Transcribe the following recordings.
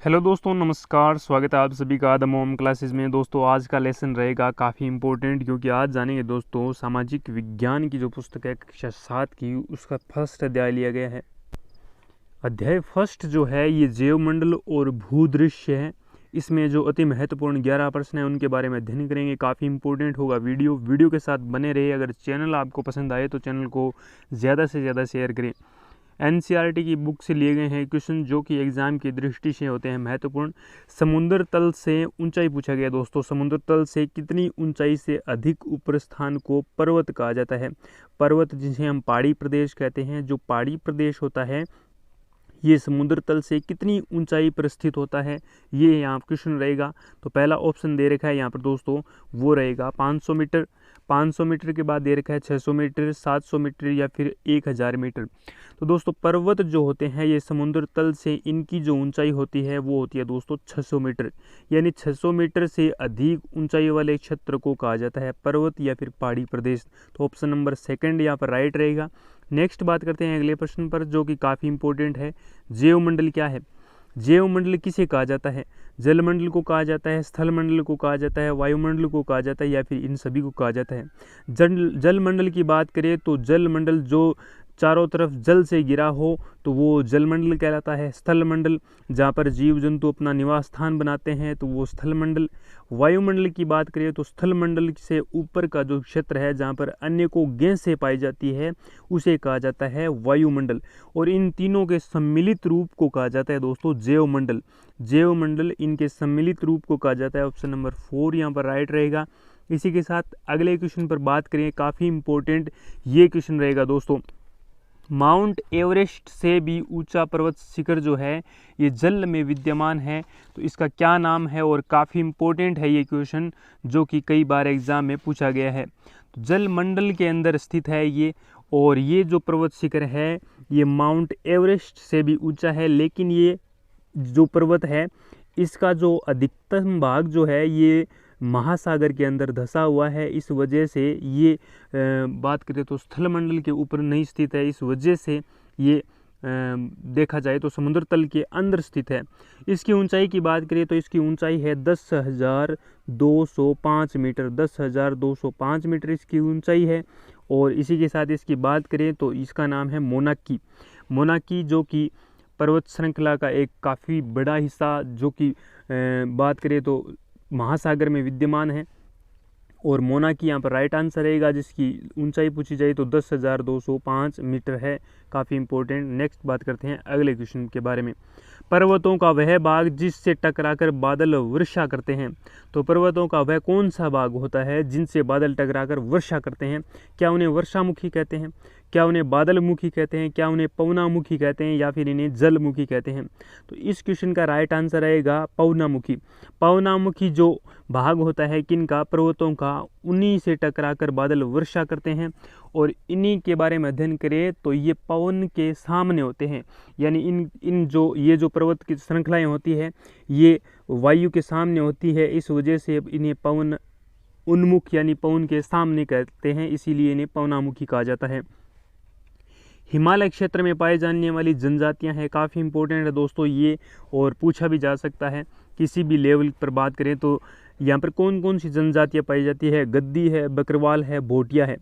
Hello दोस्तों, नमस्कार। स्वागत है आप सभी का द मोम क्लासेस में। दोस्तों आज का लेसन रहेगा काफ़ी इम्पोर्टेंट, क्योंकि आज जानेंगे दोस्तों सामाजिक विज्ञान की जो पुस्तक है कक्षा 7 की, उसका फर्स्ट अध्याय लिया गया है। अध्याय फर्स्ट जो है ये जैवमंडल और भूदृश्य है। इसमें जो अति महत्वपूर्ण 11 प्रश्न हैं उनके बारे में अध्ययन करेंगे। काफ़ी इंपॉर्टेंट होगा वीडियो के साथ बने रहे। अगर चैनल आपको पसंद आए तो चैनल को ज़्यादा से ज़्यादा शेयर करें। एनसीईआरटी की बुक से लिए गए हैं क्वेश्चन जो कि एग्जाम की दृष्टि से होते हैं महत्वपूर्ण। समुद्र तल से ऊंचाई पूछा गया दोस्तों। समुद्र तल से कितनी ऊंचाई से अधिक ऊपर स्थान को पर्वत कहा जाता है। पर्वत जिसे हम पहाड़ी प्रदेश कहते हैं, जो पहाड़ी प्रदेश होता है ये समुद्र तल से कितनी ऊंचाई पर स्थित होता है, ये यहाँ क्वेश्चन रहेगा। तो पहला ऑप्शन दे रखा है यहाँ पर दोस्तों, वो रहेगा 500 मीटर। 500 मीटर के बाद दे रखा है 600 मीटर, 700 मीटर या फिर 1000 मीटर। तो दोस्तों पर्वत जो होते हैं ये समुद्र तल से इनकी जो ऊंचाई होती है वो होती है दोस्तों 600 मीटर। यानी 600 मीटर से अधिक ऊंचाई वाले क्षेत्र को कहा जाता है पर्वत या फिर पहाड़ी प्रदेश। तो ऑप्शन नंबर सेकंड यहाँ पर राइट रहेगा। नेक्स्ट बात करते हैं अगले प्रश्न पर, जो कि काफ़ी इंपॉर्टेंट है। जैवमंडल क्या है? जैवमंडल किसे कहा जाता है? जलमंडल को कहा जाता है, स्थल मंडल को कहा जाता है, वायुमंडल को कहा जाता है या फिर इन सभी को कहा जाता है? जलमंडल की बात करें तो जलमंडल जो चारों तरफ जल से घिरा हो तो वो जलमंडल कहलाता है। स्थल मंडल जहाँ पर जीव जंतु अपना निवास स्थान बनाते हैं तो वो स्थल मंडल। वायुमंडल की बात करें तो स्थल मंडल से ऊपर का जो क्षेत्र है जहाँ पर अन्य को गैसें पाई जाती है उसे कहा जाता है वायुमंडल। और इन तीनों के सम्मिलित रूप को कहा जाता है दोस्तों जैवमंडल। जैवमंडल इनके सम्मिलित रूप को कहा जाता है। ऑप्शन नंबर 4 यहाँ पर राइट रहेगा। इसी के साथ अगले क्वेश्चन पर बात करें, काफ़ी इंपॉर्टेंट ये क्वेश्चन रहेगा दोस्तों। माउंट एवरेस्ट से भी ऊंचा पर्वत शिखर जो है ये जल में विद्यमान है, तो इसका क्या नाम है? और काफ़ी इंपॉर्टेंट है ये क्वेश्चन, जो कि कई बार एग्जाम में पूछा गया है। तो जल मंडल के अंदर स्थित है ये, और ये जो पर्वत शिखर है ये माउंट एवरेस्ट से भी ऊंचा है। लेकिन ये जो पर्वत है इसका जो अधिकतम भाग जो है ये महासागर के अंदर धंसा हुआ है। इस वजह से ये बात करें तो स्थल मंडल के ऊपर नहीं स्थित है। इस वजह से ये देखा जाए तो समुद्र तल के अंदर स्थित है। इसकी ऊंचाई की बात करें तो इसकी ऊंचाई है 10,205 मीटर। 10,205 मीटर इसकी ऊंचाई है। और इसी के साथ इसकी बात करें तो इसका नाम है मोनाकी। मोनाकी जो कि पर्वत श्रृंखला का एक काफ़ी बड़ा हिस्सा, जो कि बात करें तो महासागर में विद्यमान है। और मोनाकी यहाँ पर राइट आंसर रहेगा, जिसकी ऊंचाई पूछी जाए तो 10,205 मीटर है। काफ़ी इंपॉर्टेंट। नेक्स्ट बात करते हैं अगले क्वेश्चन के बारे में। पर्वतों का वह भाग जिससे टकराकर बादल वर्षा करते हैं। तो पर्वतों का वह कौन सा भाग होता है जिनसे बादल टकराकर वर्षा करते हैं? क्या उन्हें वर्षामुखी कहते हैं, क्या उन्हें बादलमुखी कहते हैं, क्या उन्हें पवनामुखी कहते हैं या फिर इन्हें जलमुखी कहते हैं? तो इस क्वेश्चन का राइट आंसर रहेगा पवनामुखी। पवनामुखी जो भाग होता है किनका? पर्वतों का, उन्हीं से टकराकर बादल वर्षा करते हैं। और इन्हीं के बारे में अध्ययन करें तो ये पवन के सामने होते हैं। यानी ये जो पर्वत की श्रृंखलाएं होती है ये वायु के सामने होती है। इस वजह से इन्हें पवन उन्मुख यानी पवन के सामने कहते हैं, इसीलिए इन्हें पवनामुखी कहा जाता है। हिमालय क्षेत्र में पाए जाने वाली जनजातियां हैं, काफ़ी इंपॉर्टेंट है दोस्तों ये, और पूछा भी जा सकता है किसी भी लेवल पर बात करें तो। यहाँ पर कौन कौन सी जनजातियां पाई जाती है? गद्दी है, बकरवाल है, भोटिया है।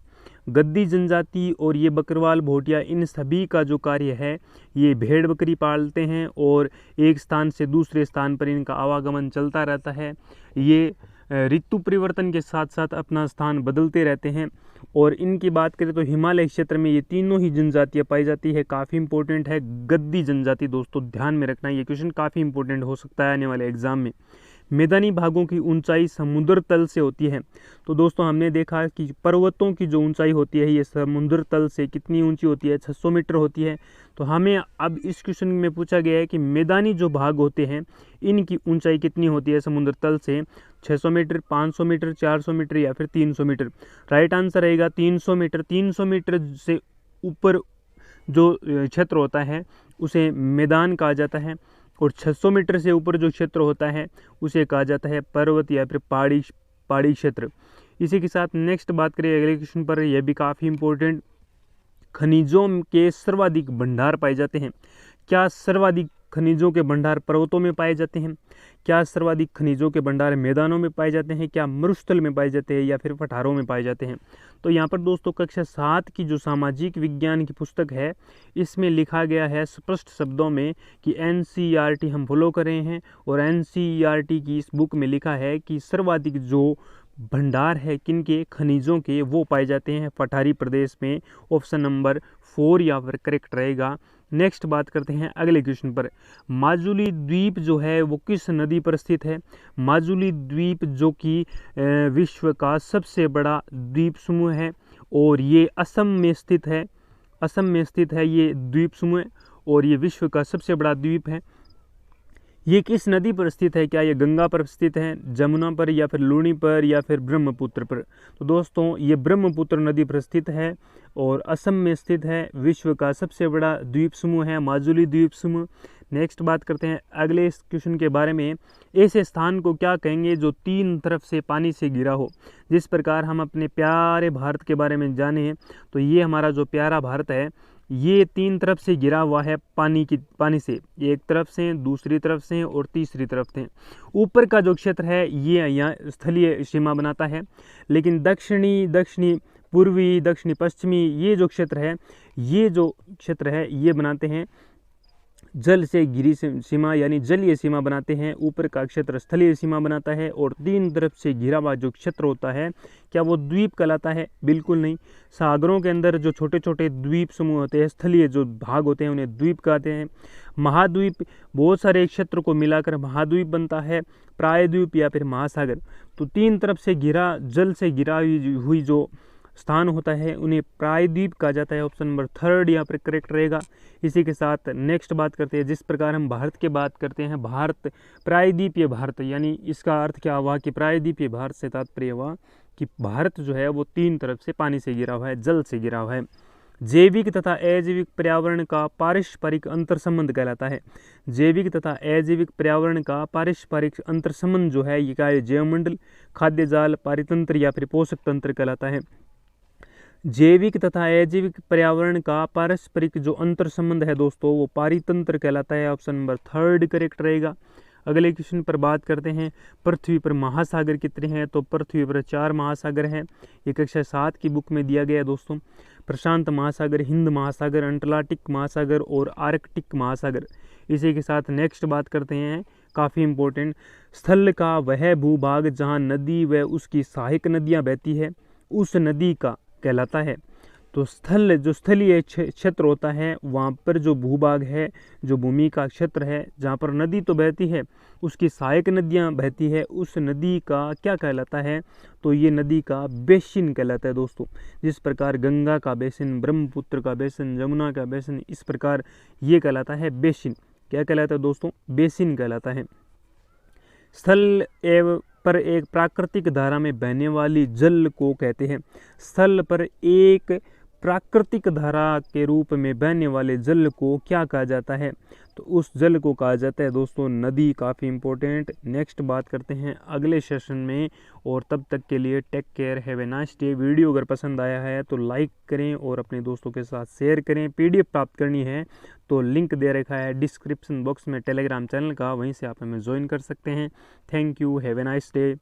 गद्दी जनजाति और ये बकरवाल, भोटिया, इन सभी का जो कार्य है ये भेड़ बकरी पालते हैं और एक स्थान से दूसरे स्थान पर इनका आवागमन चलता रहता है। ये ऋतु परिवर्तन के साथ साथ अपना स्थान बदलते रहते हैं। और इनकी बात करें तो हिमालय क्षेत्र में ये तीनों ही जनजातियां पाई जाती है। काफ़ी इंपॉर्टेंट है गद्दी जनजाति दोस्तों, ध्यान में रखना। ये क्वेश्चन काफ़ी इंपॉर्टेंट हो सकता है आने वाले एग्जाम में। मैदानी भागों की ऊंचाई समुद्र तल से होती है। तो दोस्तों हमने देखा कि पर्वतों की जो ऊंचाई होती है ये समुद्र तल से कितनी ऊंची होती है? 600 मीटर होती है। तो हमें अब इस क्वेश्चन में पूछा गया है कि मैदानी जो भाग होते हैं इनकी ऊंचाई कितनी होती है समुद्र तल से? 600 मीटर, 500 मीटर, 400 मीटर या फिर 300 मीटर? राइट आंसर रहेगा 300 मीटर। 300 मीटर से ऊपर जो क्षेत्र होता है उसे मैदान कहा जाता है, और 600 मीटर से ऊपर जो क्षेत्र होता है उसे कहा जाता है पर्वत या फिर पहाड़ी क्षेत्र। इसी के साथ नेक्स्ट बात करें अगले क्वेश्चन पर, यह भी काफ़ी इंपॉर्टेंट। खनिजों के सर्वाधिक भंडार पाए जाते हैं। क्या सर्वाधिक खनिजों के भंडार पर्वतों में पाए जाते हैं? क्या सर्वाधिक खनिजों के भंडार मैदानों में पाए जाते हैं? क्या मरुस्थल में पाए जाते हैं या फिर पठारों में पाए जाते हैं? तो यहाँ पर दोस्तों कक्षा 7 की जो सामाजिक विज्ञान की पुस्तक है इसमें लिखा गया है स्पष्ट शब्दों में कि NCERT हम फॉलो कर रहे हैं, और NCERT की इस बुक में लिखा है कि सर्वाधिक जो भंडार है किनके, खनिजों के, वो पाए जाते हैं पठारी प्रदेश में। ऑप्शन नंबर 4 यहाँ पर करेक्ट रहेगा। नेक्स्ट बात करते हैं अगले क्वेश्चन पर। माजुली द्वीप जो है वो किस नदी पर स्थित है? माजुली द्वीप जो कि विश्व का सबसे बड़ा द्वीप समूह है और ये असम में स्थित है। असम में स्थित है ये द्वीप समूह और ये विश्व का सबसे बड़ा द्वीप है। ये किस नदी पर स्थित है? क्या ये गंगा पर स्थित है, जमुना पर, या फिर लूनी पर, या फिर ब्रह्मपुत्र पर? तो दोस्तों ये ब्रह्मपुत्र नदी पर स्थित है और असम में स्थित है। विश्व का सबसे बड़ा द्वीप समूह है माजुली द्वीप समूह। नेक्स्ट बात करते हैं अगले इस क्वेश्चन के बारे में। ऐसे स्थान को क्या कहेंगे जो 3 तरफ से पानी से घिरा हो? जिस प्रकार हम अपने प्यारे भारत के बारे में जाने हैं, तो ये हमारा जो प्यारा भारत है ये 3 तरफ से घिरा हुआ है पानी से। एक तरफ से, दूसरी तरफ से और तीसरी तरफ से। ऊपर का जो क्षेत्र है ये यहाँ स्थलीय सीमा बनाता है, लेकिन दक्षिणी पूर्वी, दक्षिणी पश्चिमी ये जो क्षेत्र है ये बनाते हैं जल से घिरी सीमा, यानी जलीय सीमा बनाते हैं। ऊपर का क्षेत्र स्थलीय सीमा बनाता है और 3 तरफ से घिरा हुआ जो क्षेत्र होता है क्या वो द्वीप कहलाता है? बिल्कुल नहीं। सागरों के अंदर जो छोटे छोटे द्वीप समूह होते हैं, स्थलीय जो भाग होते हैं, उन्हें द्वीप कहते हैं। महाद्वीप बहुत सारे क्षेत्र को मिलाकर महाद्वीप बनता है, प्रायद्वीप या फिर महासागर। तो 3 तरफ से घिरा, जल से घिरा हुई जो स्थान होता है उन्हें प्रायद्वीप कहा जाता है। ऑप्शन नंबर 3 यहाँ पर करेक्ट रहेगा। इसी के साथ नेक्स्ट बात करते हैं। जिस प्रकार हम भारत की बात करते हैं, भारत प्रायद्वीपीय भारत, यानी इसका अर्थ क्या हुआ कि प्रायद्वीपीय भारत से तात्पर्य हुआ कि भारत जो है वो 3 तरफ से पानी से घिरा हुआ है, जल से घिरा हुआ है। जैविक तथा अजैविक पर्यावरण का पारस्परिक अंतर संबंध कहलाता है। जैविक तथा अजैविक पर्यावरण का पारस्परिक अंतर संबंध जो है ये क्या है? जैवमंडल, खाद्य जाल, पारितंत्र या फिर पोषक तंत्र कहलाता है। जैविक तथा अजैविक पर्यावरण का पारस्परिक जो अंतर संबंध है दोस्तों वो पारितंत्र कहलाता है। ऑप्शन नंबर 3 करेक्ट रहेगा। अगले क्वेश्चन पर बात करते हैं। पृथ्वी पर महासागर कितने हैं? तो पृथ्वी पर 4 महासागर हैं। ये कक्षा 7 की बुक में दिया गया है दोस्तों। प्रशांत महासागर, हिंद महासागर, अंटार्कटिक महासागर और आर्कटिक महासागर। इसी के साथ नेक्स्ट बात करते हैं, काफ़ी इंपॉर्टेंट। स्थल का वह भूभाग जहाँ नदी व उसकी सहायक नदियाँ बहती है उस नदी का कहलाता है। तो स्थलीय क्षेत्र होता है वहाँ पर जो भूभाग है, जो भूमि का क्षेत्र है जहाँ पर नदी तो बहती है, उसकी सहायक नदियाँ बहती है, उस नदी का क्या कहलाता है? तो ये नदी का बेसिन कहलाता है दोस्तों। जिस प्रकार गंगा का बेसिन, ब्रह्मपुत्र का बेसिन, जमुना का बेसिन, इस प्रकार ये कहलाता है बेसिन। क्या कहलाता है दोस्तों? बेसिन कहलाता है। स्थल एवं पर एक प्राकृतिक धारा में बहने वाली जल को कहते हैं। स्थल पर एक प्राकृतिक धारा के रूप में बहने वाले जल को क्या कहा जाता है? तो उस जल को कहा जाता है दोस्तों नदी। काफ़ी इंपॉर्टेंट। नेक्स्ट बात करते हैं अगले सेशन में, और तब तक के लिए take care, have a nice day. Video अगर पसंद आया है तो लाइक करें और अपने दोस्तों के साथ शेयर करें। PDF प्राप्त करनी है तो लिंक दे रखा है डिस्क्रिप्शन बॉक्स में टेलीग्राम चैनल का, वहीं से आप हमें ज्वाइन कर सकते हैं। Thank you, have a nice day.